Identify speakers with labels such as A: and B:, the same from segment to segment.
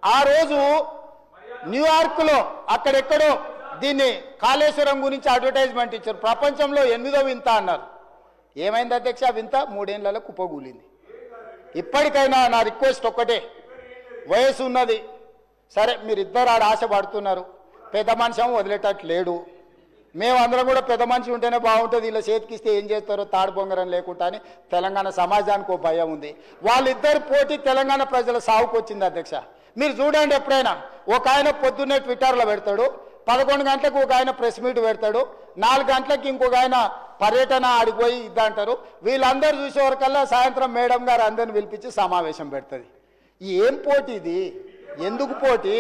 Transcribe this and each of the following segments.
A: ఆ రోజు న్యూయార్క్లో అక్కడెక్కడో దీన్ని కాళేశ్వరం గురించి అడ్వర్టైజ్మెంట్ ఇచ్చారు. ప్రపంచంలో 8వ వింత అన్నారు. ఏమైంది అధ్యక్ష? వింత 3 ఏళ్లలో కుప్పగూలింది. ఇప్పటికైనా నా రిక్వెస్ట్ ఒక్కటే, వయసు ఉన్నది సరే, మీరిద్దరు ఆడ ఆశ పడుతున్నారు, పెద్ద మనిషి వదిలేటట్టు లేడు. మేమందరం కూడా పెద్ద మనిషి ఉంటేనే బాగుంటుంది, ఇలా చేతికిస్తే ఏం చేస్తారో తాడు బొంగరం లేకుండా అని తెలంగాణ సమాజానికి ఒక భయం ఉంది. వాళ్ళిద్దరు పోటీ తెలంగాణ ప్రజల సావుకు వచ్చింది అధ్యక్ష. మీరు చూడండి, ఎప్పుడైనా ఒక ఆయన పొద్దున్నే ట్విట్టర్లో పెడతాడు, 11 గంటలకు ఒక ఆయన ప్రెస్ మీట్ పెడతాడు, 4 గంటలకు ఇంకొక ఆయన పర్యటన ఆడిపోయి ఇద్దంటారు. వీళ్ళందరూ చూసేవరకల్లా సాయంత్రం మేడం గారు అందరిని పిలిపించి సమావేశం పెడుతుంది. ఏం పోటీ ఇది? ఎందుకు పోటీ?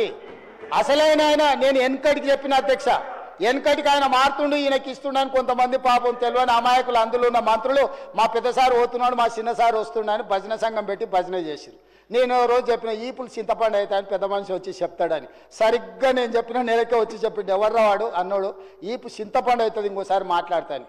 A: అసలైన ఆయన నేను వెనకటికి చెప్పిన అధ్యక్ష, వెనకటికి ఆయన మారుతుండు, ఈయనకి ఇస్తుండని కొంతమంది పాపం తెలియని అమాయకులు అందులో ఉన్న మంత్రులు మా పెద్దసారి పోతున్నాడు, మా చిన్నసారి వస్తుండని భజన సంఘం పెట్టి భజన చేసిరు. నేను రోజు చెప్పిన ఈపులు చింతపండు అవుతాయని పెద్ద మనిషి వచ్చి చెప్తాడని. సరిగ్గా నేను చెప్పిన నెలకే వచ్చి చెప్పిండు, ఎవర్రా వాడు అన్నాడు, ఈపు చింతపండు అవుతుంది ఇంకోసారి మాట్లాడతాను.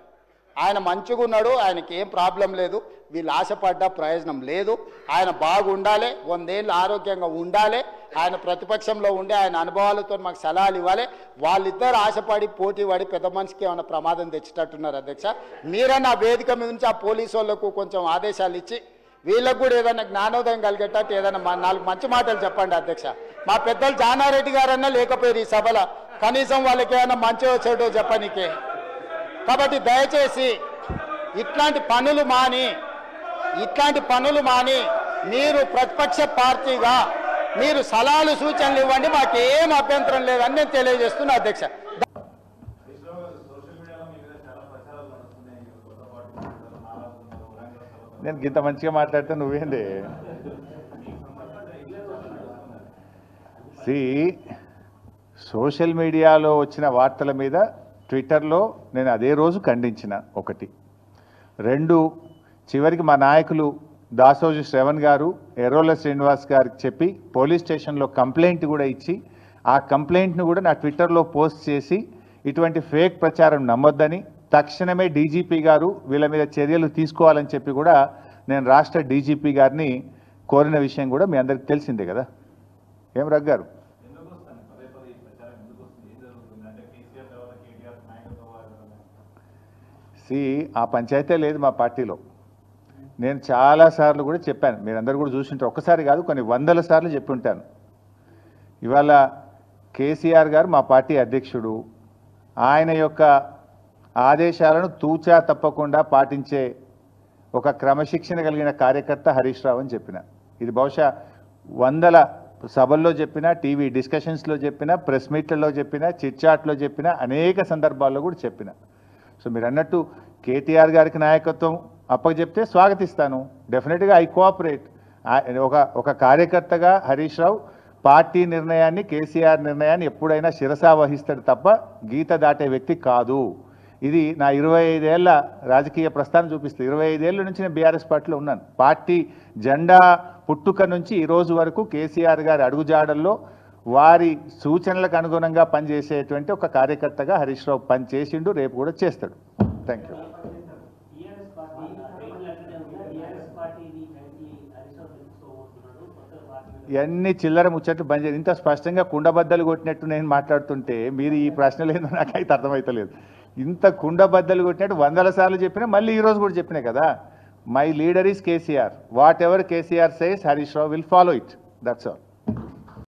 A: ఆయన మంచిగా ఉన్నాడు, ఆయనకి ఏం ప్రాబ్లం లేదు, వీళ్ళు ఆశపడ్డ ప్రయోజనం లేదు. ఆయన బాగుండాలి, 100 ఏళ్ళు ఆరోగ్యంగా ఉండాలి, ఆయన ప్రతిపక్షంలో ఉండే ఆయన అనుభవాలతో మాకు సలహాలు ఇవ్వాలి. వాళ్ళిద్దరు ఆశపడి పోటీ పడి పెద్ద మనిషికి ఏమైనా ప్రమాదం తెచ్చేటట్టున్నారు అధ్యక్ష. మీరన్నా వేదిక మీద నుంచి ఆ పోలీసు వాళ్ళకు కొంచెం ఆదేశాలు ఇచ్చి వీళ్ళకు కూడా ఏదైనా జ్ఞానోదయం కలిగేటట్టు ఏదైనా 4 మంచి మాటలు చెప్పండి అధ్యక్ష. మా పెద్దలు జానారెడ్డి గారన్నా లేకపోయారు ఈ సభలో, కనీసం వాళ్ళకి ఏమైనా మంచిగా చెడో చెప్పనీకే. కాబట్టి దయచేసి ఇట్లాంటి పనులు మాని మీరు ప్రతిపక్ష పార్టీగా మీరు సలహాలు సూచనలు ఇవ్వండి, మాకేం అభ్యంతరం లేదని నేను తెలియజేస్తున్నా అధ్యక్ష.
B: నేను ఇంత మంచిగా మాట్లాడితే నువ్వేంది? సోషల్ మీడియాలో వచ్చిన వార్తల మీద ట్విట్టర్లో నేను అదే రోజు ఖండించిన. 1, 2 చివరికి మా నాయకులు దాసోజు శ్రవణ్ గారు, ఎర్రోల శ్రీనివాస్ గారికి చెప్పి పోలీస్ స్టేషన్లో కంప్లైంట్ కూడా ఇచ్చి ఆ కంప్లైంట్ను కూడా నా ట్విట్టర్లో పోస్ట్ చేసి ఇటువంటి ఫేక్ ప్రచారం నమ్మొద్దని, తక్షణమే డీజీపీ గారు వీళ్ళ మీద చర్యలు తీసుకోవాలని చెప్పి కూడా నేను రాష్ట్ర డీజీపీ గారిని కోరిన విషయం కూడా మీ అందరికీ తెలిసిందే కదా. ఏం రఘు గారు? ఆ పంచాయతీ లేదు మా పార్టీలో. నేను చాలాసార్లు కూడా చెప్పాను, మీరందరూ కూడా చూసింటారు, ఒక్కసారి కాదు కొన్ని 100ల సార్లు చెప్పి ఉంటాను. ఇవాళ కేసీఆర్ గారు మా పార్టీ అధ్యక్షుడు, ఆయన యొక్క ఆదేశాలను తూచా తప్పకుండా పాటించే ఒక క్రమశిక్షణ కలిగిన కార్యకర్త హరీష్ రావు అని చెప్పిన. ఇది బహుశా 100ల సభల్లో చెప్పిన, టీవీ డిస్కషన్స్లో చెప్పిన, ప్రెస్ మీట్లలో చెప్పిన, చిట్చాట్లో చెప్పిన, అనేక సందర్భాల్లో కూడా చెప్పిన. సో మీరు అన్నట్టు కేటీఆర్ గారికి నాయకత్వం అప్పచెప్తే స్వాగతిస్తాను, డెఫినెట్గా ఐ కోఆపరేట్. ఒక కార్యకర్తగా హరీష్ రావు పార్టీ నిర్ణయాన్ని, కేసీఆర్ నిర్ణయాన్ని ఎప్పుడైనా శిరసా వహిస్తాడు తప్ప గీత దాటే వ్యక్తి కాదు. ఇది నా 25 ఏళ్ల రాజకీయ ప్రస్థానం చూపిస్తుంది. 25 ఏళ్ళ నుంచి నేను బీఆర్ఎస్ పార్టీలో ఉన్నాను. పార్టీ జెండా పుట్టుక నుంచి ఈ రోజు వరకు కేసీఆర్ గారి అడుగుజాడల్లో వారి సూచనలకు అనుగుణంగా పనిచేసేటువంటి ఒక కార్యకర్తగా హరీష్ రావు పనిచేసిండు, రేపు కూడా చేస్తాడు. Thank you. ఇవన్నీ చిల్లర ముచ్చట్లు బంద్ చేయాలి. ఇంత స్పష్టంగా కుండబద్దలు కొట్టినట్టు నేను మాట్లాడుతుంటే మీరు ఈ ప్రశ్నలు ఏందో నాకైతే అర్థమవుతలేదు. ఇంత కుండబద్దలు కొట్టినట్టు 100ల సార్లు చెప్పినా మళ్ళీ ఈరోజు కూడా చెప్పినా కదా. My leader is KCR. What ever KCR says Harish Rao will follow it. That's all.